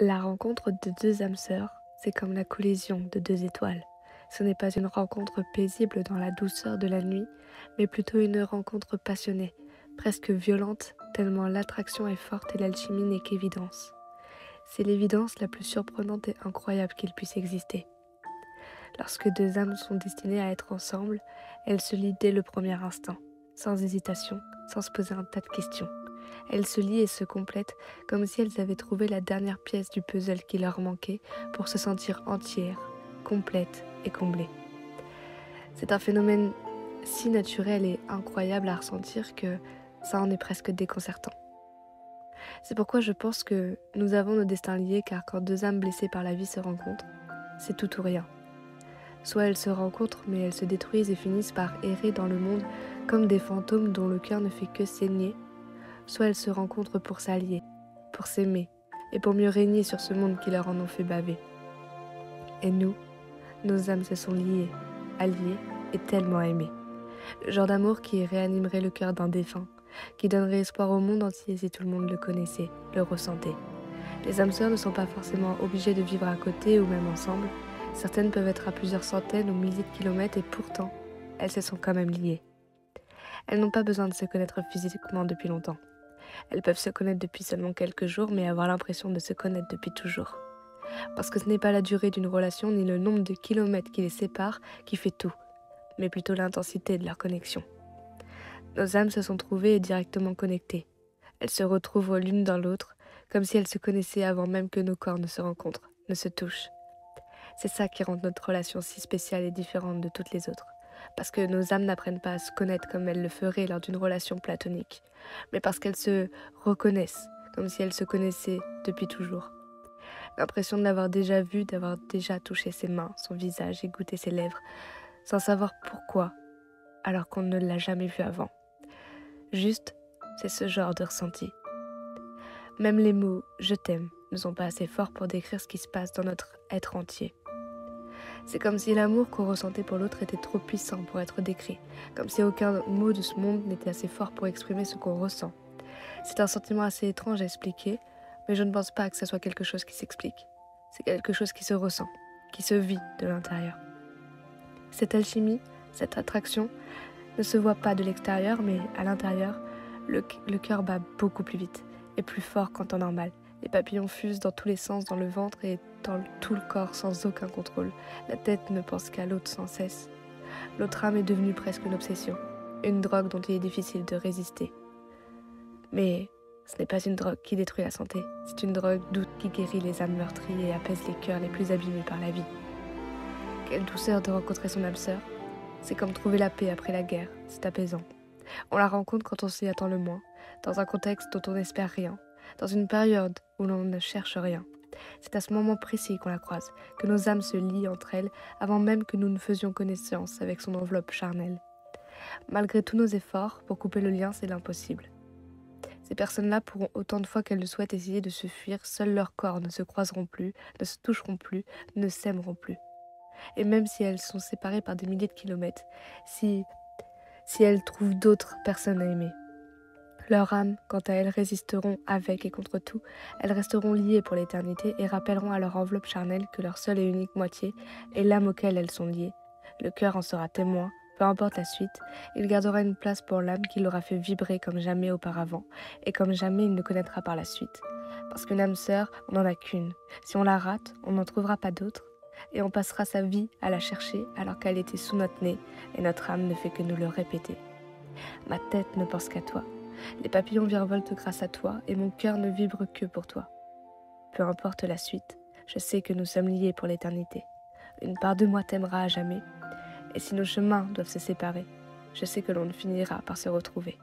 La rencontre de deux âmes sœurs, c'est comme la collision de deux étoiles. Ce n'est pas une rencontre paisible dans la douceur de la nuit, mais plutôt une rencontre passionnée, presque violente, tellement l'attraction est forte et l'alchimie n'est qu'évidence. C'est l'évidence la plus surprenante et incroyable qu'il puisse exister. Lorsque deux âmes sont destinées à être ensemble, elles se lient dès le premier instant, sans hésitation, sans se poser un tas de questions. Elles se lient et se complètent comme si elles avaient trouvé la dernière pièce du puzzle qui leur manquait pour se sentir entières, complètes et comblées. C'est un phénomène si naturel et incroyable à ressentir que ça en est presque déconcertant. C'est pourquoi je pense que nous avons nos destins liés, car quand deux âmes blessées par la vie se rencontrent, c'est tout ou rien. Soit elles se rencontrent mais elles se détruisent et finissent par errer dans le monde comme des fantômes dont le cœur ne fait que saigner, soit elles se rencontrent pour s'allier, pour s'aimer et pour mieux régner sur ce monde qui leur en ont fait baver. Et nous, nos âmes se sont liées, alliées et tellement aimées. Le genre d'amour qui réanimerait le cœur d'un défunt, qui donnerait espoir au monde entier si tout le monde le connaissait, le ressentait. Les âmes sœurs ne sont pas forcément obligées de vivre à côté ou même ensemble. Certaines peuvent être à plusieurs centaines ou milliers de kilomètres et pourtant, elles se sont quand même liées. Elles n'ont pas besoin de se connaître physiquement depuis longtemps. Elles peuvent se connaître depuis seulement quelques jours, mais avoir l'impression de se connaître depuis toujours. Parce que ce n'est pas la durée d'une relation ni le nombre de kilomètres qui les séparent qui fait tout, mais plutôt l'intensité de leur connexion. Nos âmes se sont trouvées et directement connectées. Elles se retrouvent l'une dans l'autre, comme si elles se connaissaient avant même que nos corps ne se rencontrent, ne se touchent. C'est ça qui rend notre relation si spéciale et différente de toutes les autres. Parce que nos âmes n'apprennent pas à se connaître comme elles le feraient lors d'une relation platonique, mais parce qu'elles se reconnaissent, comme si elles se connaissaient depuis toujours. L'impression de l'avoir déjà vu, d'avoir déjà touché ses mains, son visage et goûté ses lèvres, sans savoir pourquoi, alors qu'on ne l'a jamais vu avant. Juste, c'est ce genre de ressenti. Même les mots « je t'aime » ne sont pas assez forts pour décrire ce qui se passe dans notre être entier. C'est comme si l'amour qu'on ressentait pour l'autre était trop puissant pour être décrit, comme si aucun mot de ce monde n'était assez fort pour exprimer ce qu'on ressent. C'est un sentiment assez étrange à expliquer, mais je ne pense pas que ce soit quelque chose qui s'explique. C'est quelque chose qui se ressent, qui se vit de l'intérieur. Cette alchimie, cette attraction, ne se voit pas de l'extérieur, mais à l'intérieur, le cœur bat beaucoup plus vite et plus fort qu'en temps normal. Les papillons fusent dans tous les sens dans le ventre et dans tout le corps sans aucun contrôle. La tête ne pense qu'à l'autre sans cesse. L'autre âme est devenue presque une obsession, une drogue dont il est difficile de résister. Mais ce n'est pas une drogue qui détruit la santé, c'est une drogue douce qui guérit les âmes meurtries et apaise les cœurs les plus abîmés par la vie. Quelle douceur de rencontrer son âme sœur. C'est comme trouver la paix après la guerre, c'est apaisant. On la rencontre quand on s'y attend le moins, dans un contexte dont on n'espère rien, dans une période où l'on ne cherche rien. C'est à ce moment précis qu'on la croise, que nos âmes se lient entre elles avant même que nous ne faisions connaissance avec son enveloppe charnelle. Malgré tous nos efforts, pour couper le lien, c'est l'impossible. Ces personnes-là pourront autant de fois qu'elles le souhaitent essayer de se fuir, seuls leurs corps ne se croiseront plus, ne se toucheront plus, ne s'aimeront plus. Et même si elles sont séparées par des milliers de kilomètres, si elles trouvent d'autres personnes à aimer, leurs âmes, quant à elles, résisteront avec et contre tout. Elles resteront liées pour l'éternité et rappelleront à leur enveloppe charnelle que leur seule et unique moitié est l'âme auquel elles sont liées. Le cœur en sera témoin, peu importe la suite. Il gardera une place pour l'âme qui l'aura fait vibrer comme jamais auparavant et comme jamais il ne connaîtra par la suite. Parce qu'une âme sœur, on n'en a qu'une. Si on la rate, on n'en trouvera pas d'autre. Et on passera sa vie à la chercher alors qu'elle était sous notre nez et notre âme ne fait que nous le répéter. Ma tête ne pense qu'à toi. Les papillons virevoltent grâce à toi et mon cœur ne vibre que pour toi. Peu importe la suite, je sais que nous sommes liés pour l'éternité. Une part de moi t'aimera à jamais. Et si nos chemins doivent se séparer, je sais que l'on finira par se retrouver.